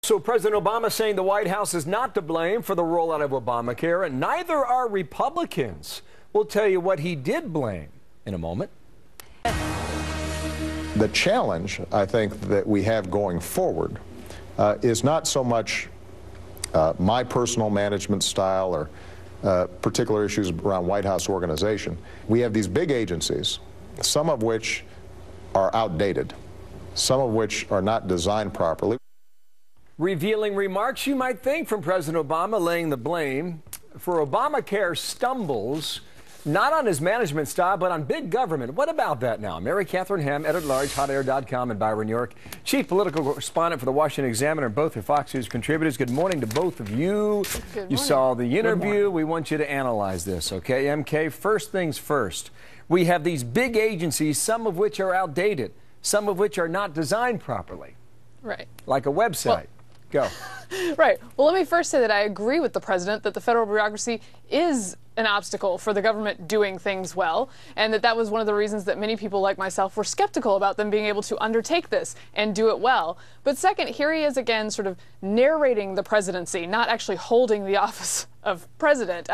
So President Obama saying the White House is not to blame for the rollout of Obamacare, and neither are Republicans. We'll tell you what he did blame in a moment. The challenge, I think, that we have going forward is not so much my personal management style or particular issues around White House organization. We have these big agencies, some of which are outdated, some of which are not designed properly. Revealing remarks, you might think, from President Obama laying the blame for Obamacare stumbles, not on his management style, but on big government. What about that now? Mary Catherine Ham, editor-at-large, hotair.com in Byron, New York, chief political correspondent for the Washington Examiner, both are Fox News contributors. Good morning to both of you. Good morning. You saw the interview. We want you to analyze this, okay? MK, first things first. We have these big agencies, some of which are outdated, some of which are not designed properly. Right. Like a website. Go. Right. Well, let me first say that I agree with the president that the federal bureaucracy is an obstacle for the government doing things well, and that was one of the reasons that many people like myself were skeptical about them being able to undertake this and do it well. But second, here he is again sort of narrating the presidency, not actually holding the office of president.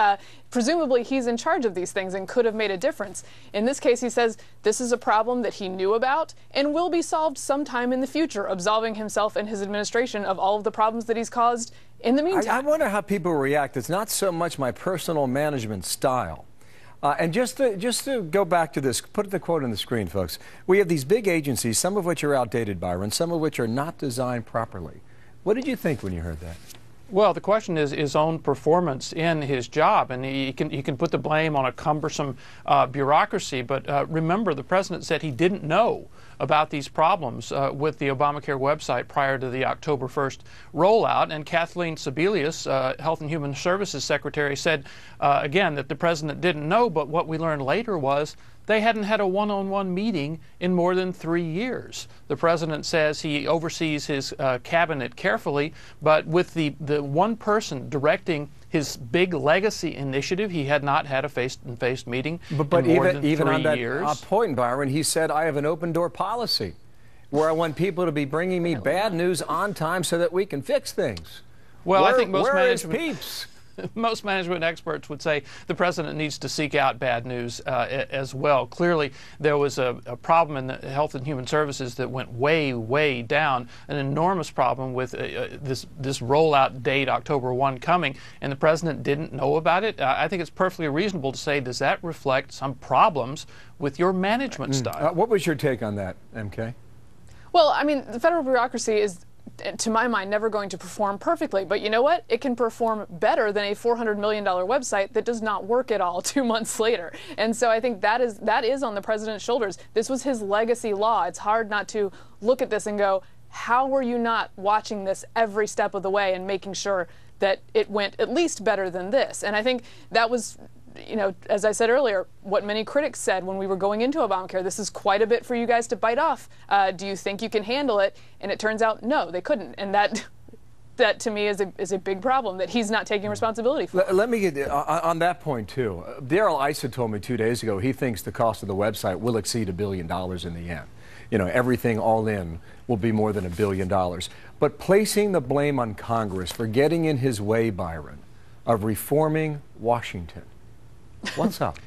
Presumably he's in charge of these things and could have made a difference. In this case, he says this is a problem that he knew about and will be solved sometime in the future, absolving himself and his administration of all of the problems that he's caused in the meantime. I wonder how people react. It's not so much my personal management style. And just to go back to this, put the quote on the screen, folks. We have these big agencies, some of which are outdated, Byron, some of which are not designed properly. What did you think when you heard that? Well, the question is his own performance in his job, and he can put the blame on a cumbersome bureaucracy. But remember, the president said he didn't know about these problems with the Obamacare website prior to the October 1st rollout. And Kathleen Sebelius, Health and Human Services Secretary, said again that the president didn't know. But what we learned later was they hadn't had a one-on-one meeting in more than 3 years. The president says he oversees his cabinet carefully, but with the one person directing his big legacy initiative, he had not had a face-to-face meeting in more than 3 years. On that point, Byron, he said, I have an open-door policy where I want people to be bringing me bad news on time so that we can fix things. Well, I think most peeps? management experts would say the president needs to seek out bad news as well. Clearly, there was a problem in the Health and Human Services that went way, way down, an enormous problem with this rollout date, October 1, coming, and the president didn't know about it. I think it's perfectly reasonable to say, does that reflect some problems with your management style? What was your take on that, MK? Well, I mean, the federal bureaucracy is, to my mind, never going to perform perfectly. But you know what? It can perform better than a $400 million website that does not work at all 2 months later. And so I think that is on the president's shoulders. This was his legacy law. It's hard not to look at this and go, how were you not watching this every step of the way and making sure that it went at least better than this? And I think that was, you know, as I said earlier, what many critics said when we were going into Obamacare. This is quite a bit for you guys to bite off. Do you think you can handle it? And it turns out, no, they couldn't. And that to me is a big problem that he's not taking responsibility for. Let me get on that point, too. Daryl Issa told me 2 days ago he thinks the cost of the website will exceed $1 billion in the end. You know, everything all in will be more than $1 billion. But placing the blame on Congress for getting in his way, Byron, of reforming Washington. What's up?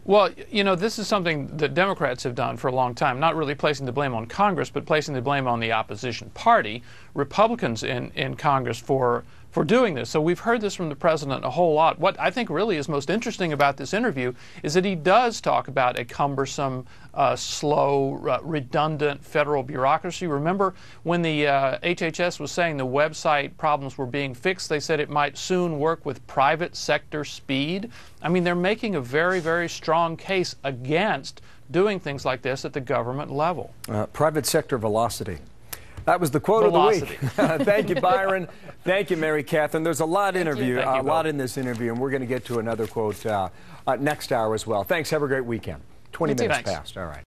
Well, you know, this is something that Democrats have done for a long time, not really placing the blame on Congress, but placing the blame on the opposition party, Republicans in Congress, for doing this. So we've heard this from the president a whole lot. What I think really is most interesting about this interview is that he does talk about a cumbersome, slow, redundant federal bureaucracy. Remember when the HHS was saying the website problems were being fixed, they said it might soon work with private sector speed. I mean, they're making a very, very strong case against doing things like this at the government level. Private sector velocity. That was the quote of the week. Thank you, Byron. Thank you, Mary Catherine. There's a lot in this interview, and we're going to get to another quote next hour as well. Thanks. Have a great weekend. 20 minutes past. All right.